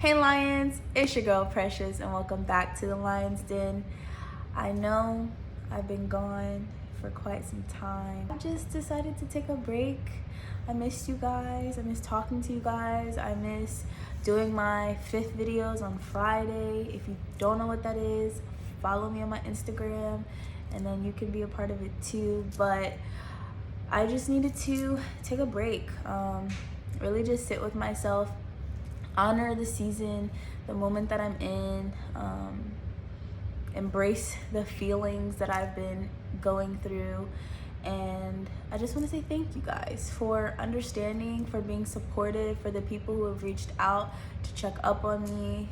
Hey Lions, it's your girl Precious and welcome back to the Lion's Den. I know I've been gone for quite some time. I just decided to take a break. I missed you guys. I miss talking to you guys. I miss doing my 5th videos on Friday. If you don't know what that is, follow me on my Instagram and then you can be a part of it too. But I just needed to take a break. Really just sit with myself, honor the season, the moment that I'm in, embrace the feelings that I've been going through. And I just want to say thank you guys for understanding, for being supportive, for the people who have reached out to check up on me.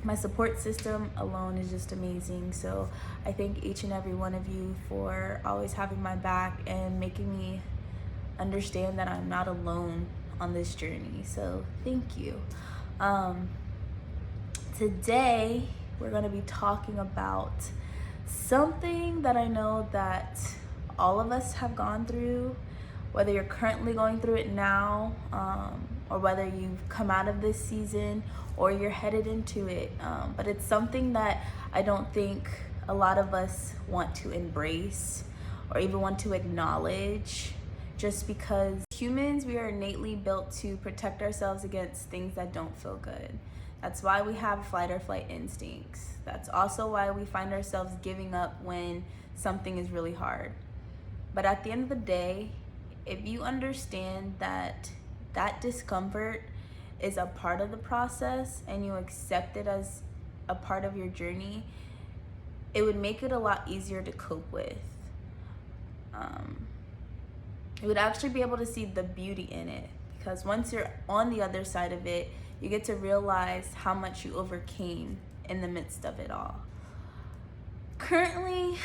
My support system alone is just amazing. So I thank each and every one of you for always having my back and making me understand that I'm not alone on this journey. So thank you. Today we're going to be talking about something that I know that all of us have gone through, whether you're currently going through it now, or whether you've come out of this season or you're headed into it. But it's something that I don't think a lot of us want to embrace or even want to acknowledge, just because humans, we are innately built to protect ourselves against things that don't feel good. That's why we have flight or flight instincts. That's also why we find ourselves giving up when something is really hard. But at the end of the day, if you understand that that discomfort is a part of the process and you accept it as a part of your journey, it would make it a lot easier to cope with. You would actually be able to see the beauty in it, because once you're on the other side of it, you get to realize how much you overcame in the midst of it all. Currently,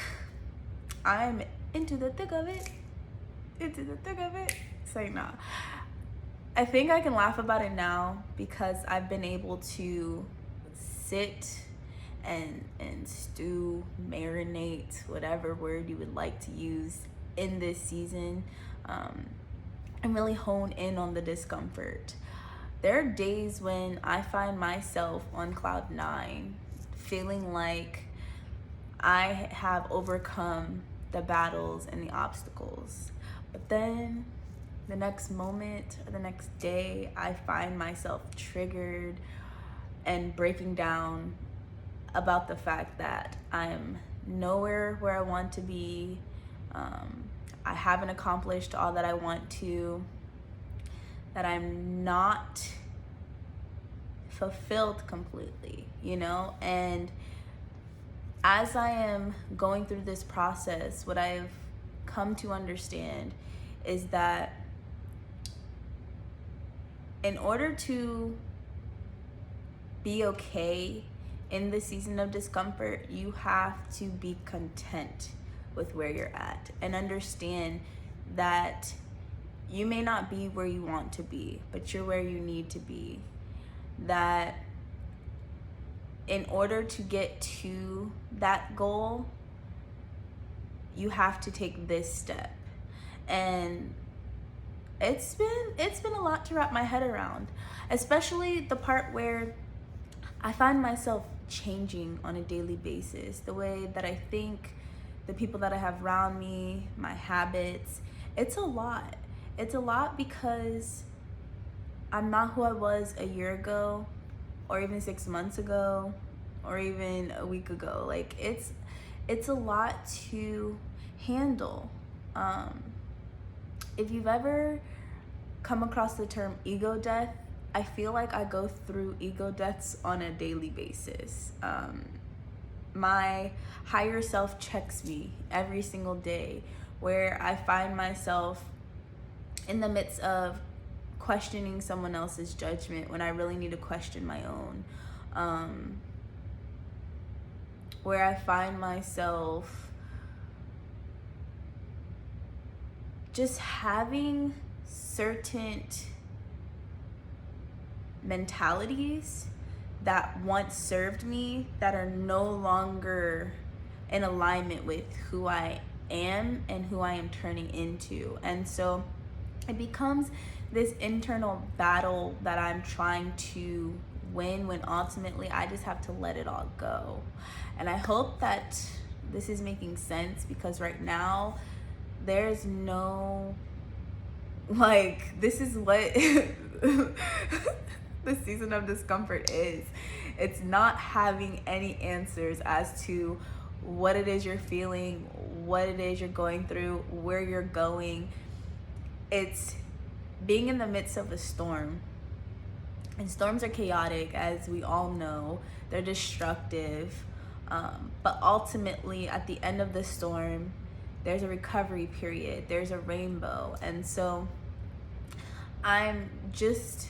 I'm into the thick of it. Say nah. I think I can laugh about it now because I've been able to sit and stew, marinate, whatever word you would like to use in this season, and really hone in on the discomfort. There are days when I find myself on cloud 9, feeling like I have overcome the battles and the obstacles. But then the next moment or the next day, I find myself triggered and breaking down about the fact that I'm nowhere where I want to be. I haven't accomplished all that I want to, that I'm not fulfilled completely, And as I am going through this process, what I've come to understand is that in order to be okay in the season of discomfort, you have to be content with where you're at and understand that you may not be where you want to be, but you're where you need to be. That in order to get to that goal, you have to take this step. And it's been a lot to wrap my head around, especially the part where I find myself changing on a daily basis. The way that I think, the people that I have around me, my habits. It's a lot. It's a lot because I'm not who I was a year ago, or even 6 months ago, or even a week ago. Like it's a lot to handle. If you've ever come across the term ego death, I feel like I go through ego deaths on a daily basis. My higher self checks me every single day, where I find myself in the midst of questioning someone else's judgment when I really need to question my own. Where I find myself just having certain mentalities that once served me that are no longer in alignment with who I am and who I am turning into. And so it becomes this internal battle that I'm trying to win, when ultimately I just have to let it all go. And I hope that this is making sense, because right now there's no, like, this is what the season of discomfort is. It's not having any answers as to what it is you're feeling, what it is you're going through, where you're going. It's being in the midst of a storm. And storms are chaotic, as we all know. They're destructive. But ultimately, at the end of the storm, there's a recovery period. There's a rainbow. And so I'm just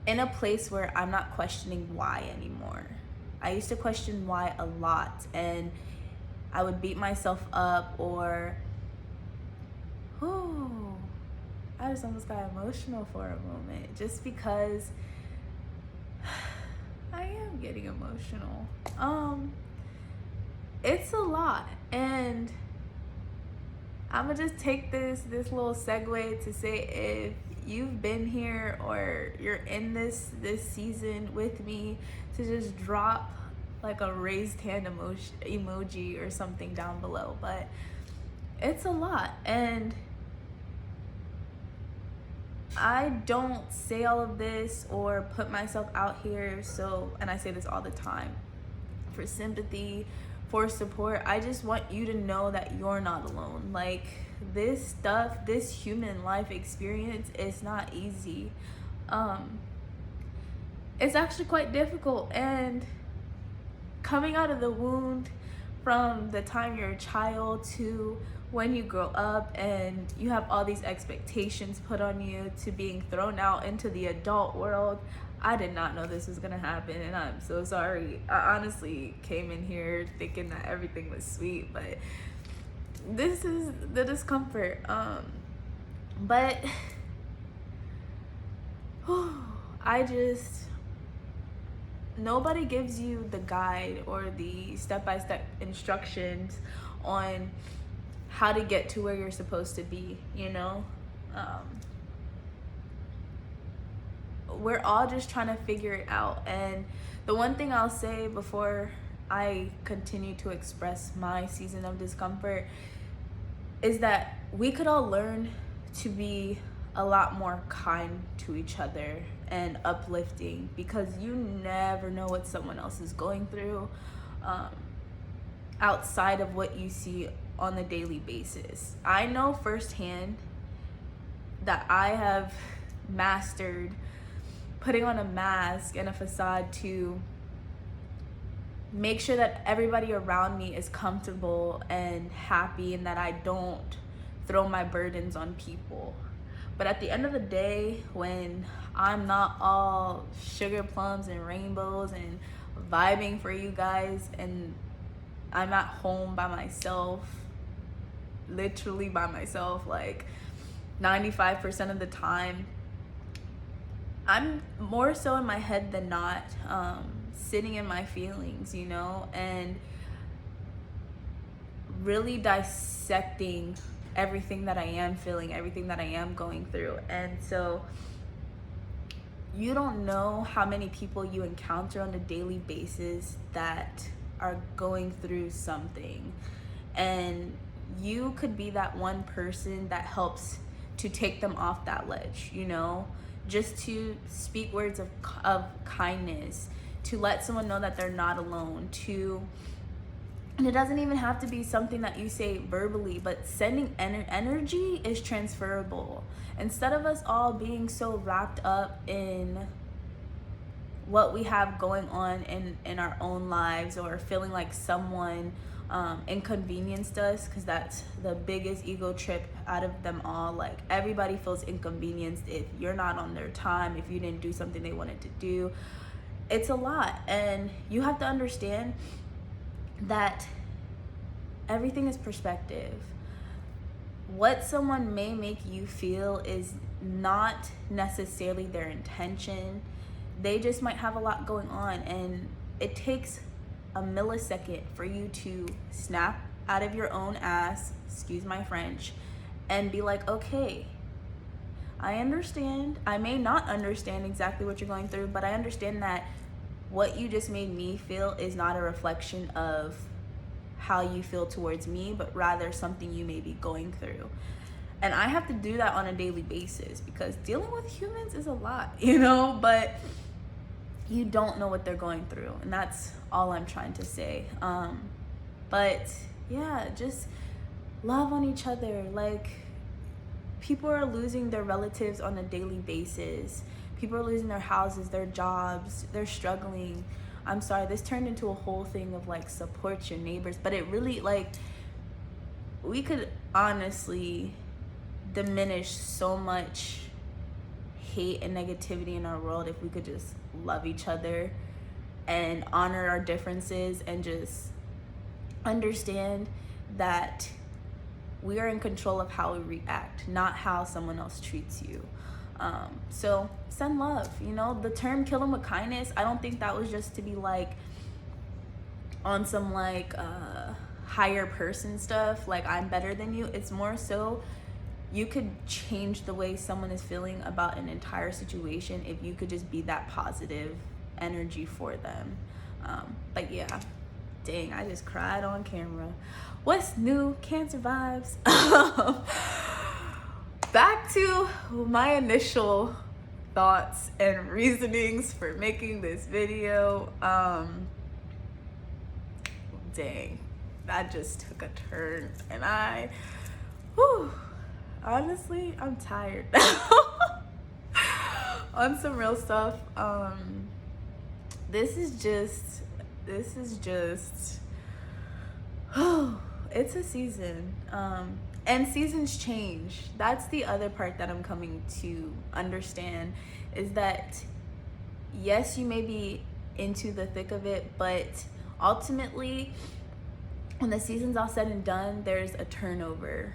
in a place where I'm not questioning why anymore. I used to question why a lot, and I would beat myself up, or, I just almost got emotional for a moment, just because I am getting emotional. It's a lot, and I'm gonna just take this little segue to say, if you've been here or you're in this season with me, to just drop like a raised hand emoji or something down below. But it's a lot, and I don't say all of this or put myself out here, so, and I say this all the time, for sympathy, for support. I just want you to know that you're not alone. Like, this stuff, this human life experience is not easy. It's actually quite difficult, and coming out of the wound, from the time you're a child to when you grow up and you have all these expectations put on you, to being thrown out into the adult world. I did not know this was gonna happen, and I'm so sorry. I honestly came in here thinking that everything was sweet, but this is the discomfort. But nobody gives you the guide or the step-by-step instructions on how to get to where you're supposed to be, you know? We're all just trying to figure it out. And the one thing I'll say before I continue to express my season of discomfort is that we could all learn to be a lot more kind to each other and uplifting, because you never know what someone else is going through, outside of what you see on the daily basis. I know firsthand that I have mastered putting on a mask and a facade to make sure that everybody around me is comfortable and happy, and that I don't throw my burdens on people. But at the end of the day, when I'm not all sugar plums and rainbows and vibing for you guys, and I'm at home by myself, literally by myself, like 95% of the time, I'm more so in my head than not, sitting in my feelings, you know, and really dissecting everything that I am feeling, everything that I am going through. And so you don't know how many people you encounter on a daily basis that are going through something, and you could be that one person that helps to take them off that ledge, you know, just to speak words of kindness, to let someone know that they're not alone, and it doesn't even have to be something that you say verbally, but sending energy is transferable. Instead of us all being so wrapped up in what we have going on in our own lives, or feeling like someone inconvenienced us, because that's the biggest ego trip out of them all. Like, everybody feels inconvenienced if you're not on their time, if you didn't do something they wanted to do. It's a lot, and you have to understand that everything is perspective. What someone may make you feel is not necessarily their intention. They just might have a lot going on, and it takes a millisecond for you to snap out of your own ass, excuse my French, and be like, okay, I understand. I may not understand exactly what you're going through, but I understand that what you just made me feel is not a reflection of how you feel towards me, but rather something you may be going through. And I have to do that on a daily basis because dealing with humans is a lot, but you don't know what they're going through. And that's all I'm trying to say. But yeah, just love on each other. Like, people are losing their relatives on a daily basis. People are losing their houses, their jobs, they're struggling. I'm sorry, this turned into a whole thing of like support your neighbors, but it really, like, we could honestly diminish so much hate and negativity in our world if we could just love each other and honor our differences and just understand that we are in control of how we react, not how someone else treats you. So send love. The term "kill them with kindness," I don't think that was just to be like on some like higher person stuff, like I'm better than you. It's more so you could change the way someone is feeling about an entire situation if you could just be that positive energy for them. But yeah, dang, I just cried on camera. What's new, Cancer vibes? Back to my initial thoughts and reasonings for making this video. Dang, that just took a turn, and honestly, I'm tired. On some real stuff, this is just it's a season, and seasons change. That's the other part that I'm coming to understand, is that yes, you may be into the thick of it, but ultimately when the season's all said and done, there's a turnover.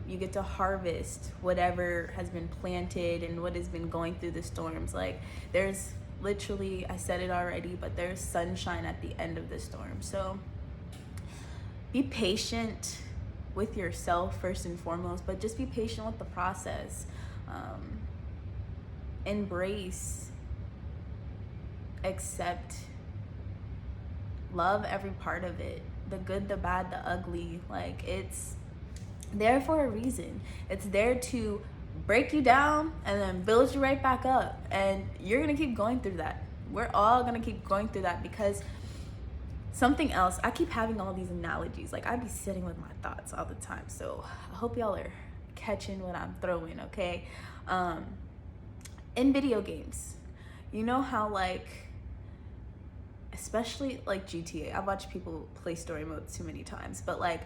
You get to harvest whatever has been planted and what has been going through the storms. Like, there's literally, I said it already, but there's sunshine at the end of the storm. So be patient with yourself first and foremost, but just be patient with the process. Embrace, accept, love every part of it, the good, the bad, the ugly. Like, it's there for a reason. It's there to break you down and then build you right back up, and you're gonna keep going through that. We're all gonna keep going through that, because something else, I keep having all these analogies. Like, I be sitting with my thoughts all the time, so I hope y'all are catching what I'm throwing. Okay, in video games, you know how, like, especially like GTA, I've watched people play story modes too many times, but like,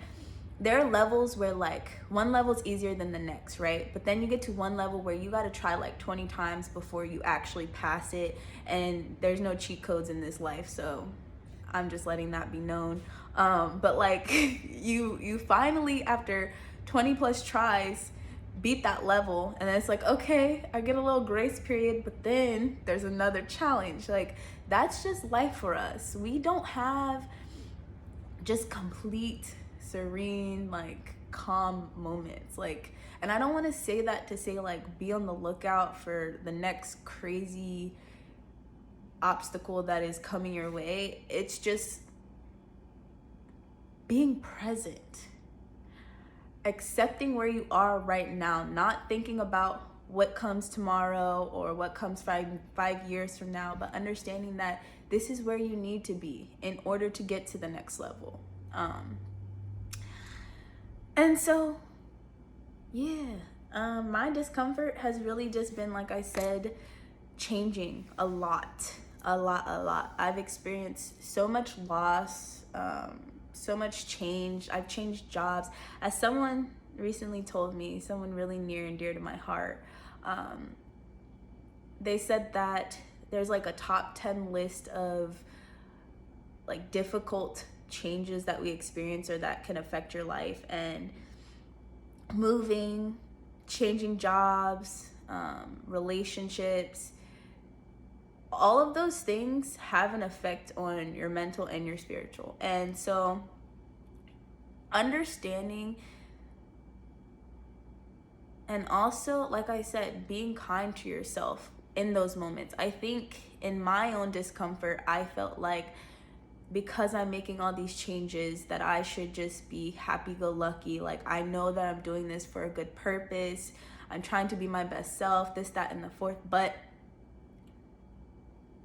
there are levels where like one level's easier than the next, right? But then you get to one level where you got to try like 20 times before you actually pass it, and there's no cheat codes in this life, so I'm just letting that be known. But like, you finally, after 20 plus tries, beat that level, and then it's like, okay, I get a little grace period, but then there's another challenge. Like, that's just life for us. We don't have just complete, serene, like, calm moments. Like, and I don't want to say that to say like be on the lookout for the next crazy obstacle that is coming your way. It's just being present, accepting where you are right now, not thinking about what comes tomorrow or what comes five years from now, but understanding that this is where you need to be in order to get to the next level. And so, yeah, my discomfort has really just been, like I said, changing a lot. I've experienced so much loss, so much change. I've changed jobs. As someone recently told me, someone really near and dear to my heart, they said that there's like a top 10 list of like difficult changes that we experience or that can affect your life, and moving, changing jobs, relationships, all of those things have an effect on your mental and your spiritual. And so understanding And also, like I said, being kind to yourself in those moments. I think in my own discomfort, I felt like because I'm making all these changes that I should just be happy-go-lucky. Like, I know that I'm doing this for a good purpose. I'm trying to be my best self, this, that, and the fourth. But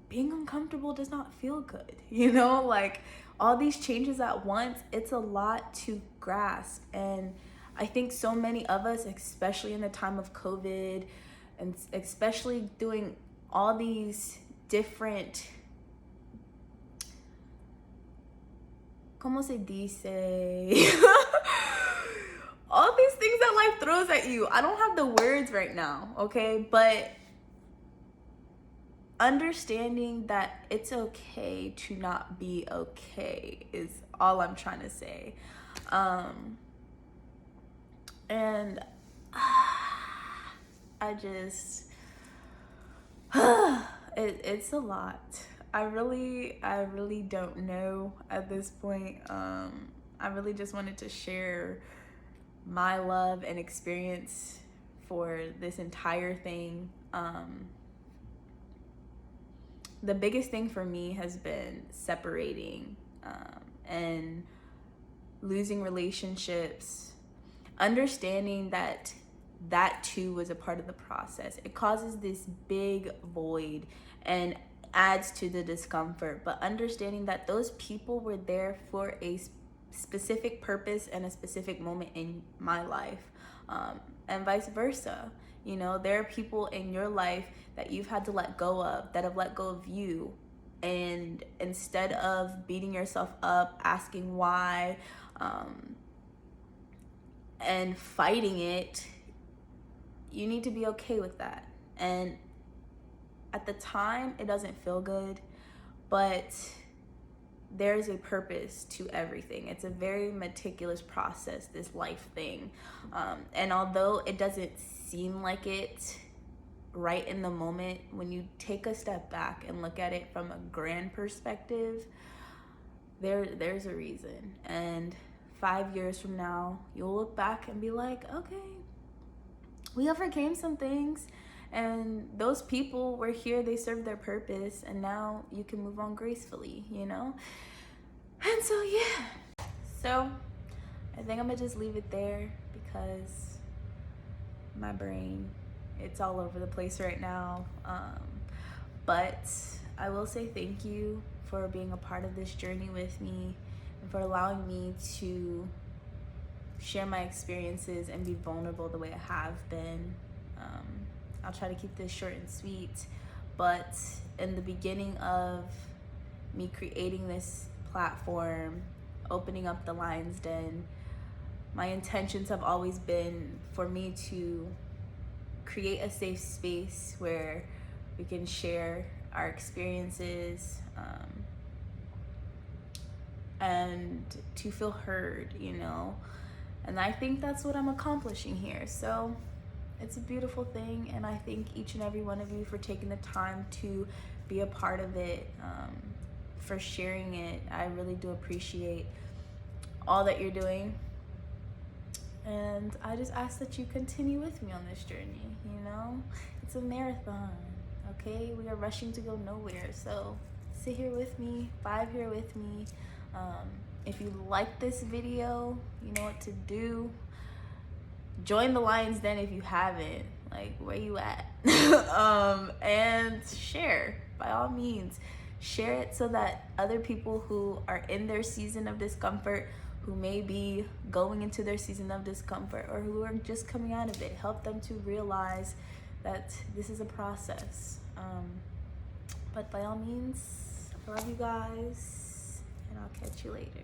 being uncomfortable does not feel good, you know? Like, all these changes at once, it's a lot to grasp. And I think so many of us, especially in the time of COVID, and especially doing all these different, ¿cómo se dice? All these things that life throws at you. I don't have the words right now, okay? But understanding that it's okay to not be okay is all I'm trying to say. And I just, it's a lot. I really don't know at this point. I really just wanted to share my love and experience for this entire thing. The biggest thing for me has been separating and losing relationships, understanding that too was a part of the process. It causes this big void and adds to the discomfort, but understanding that those people were there for a specific purpose and a specific moment in my life, and vice versa. You know, there are people in your life that you've had to let go of, that have let go of you, and instead of beating yourself up, asking why, and fighting it, you need to be okay with that. And at the time, it doesn't feel good, but there's a purpose to everything. It's a very meticulous process, this life thing. And although it doesn't seem like it right in the moment, when you take a step back and look at it from a grand perspective, there's a reason. And 5 years from now, you'll look back and be like, okay, we overcame some things, and those people were here, they served their purpose, and now you can move on gracefully, you know? And so, yeah. So, I think I'm gonna just leave it there because my brain, it's all over the place right now. But I will say thank you for being a part of this journey with me and for allowing me to share my experiences and be vulnerable the way I have been. I'll try to keep this short and sweet, but in the beginning of me creating this platform, opening up the Lion's Den, my intentions have always been for me to create a safe space where we can share our experiences, and to feel heard, you know? And I think that's what I'm accomplishing here. So it's a beautiful thing, and I thank each and every one of you for taking the time to be a part of it, for sharing it. I really do appreciate all that you're doing. And I just ask that you continue with me on this journey, you know? It's a marathon, okay? We are rushing to go nowhere. So sit here with me, vibe here with me. If you like this video, you know what to do. Join the Lion's Den if you haven't. Like, where you at? And share, by all means. Share it so that other people who are in their season of discomfort, who may be going into their season of discomfort, or who are just coming out of it, help them to realize that this is a process. But by all means, I love you guys, and I'll catch you later.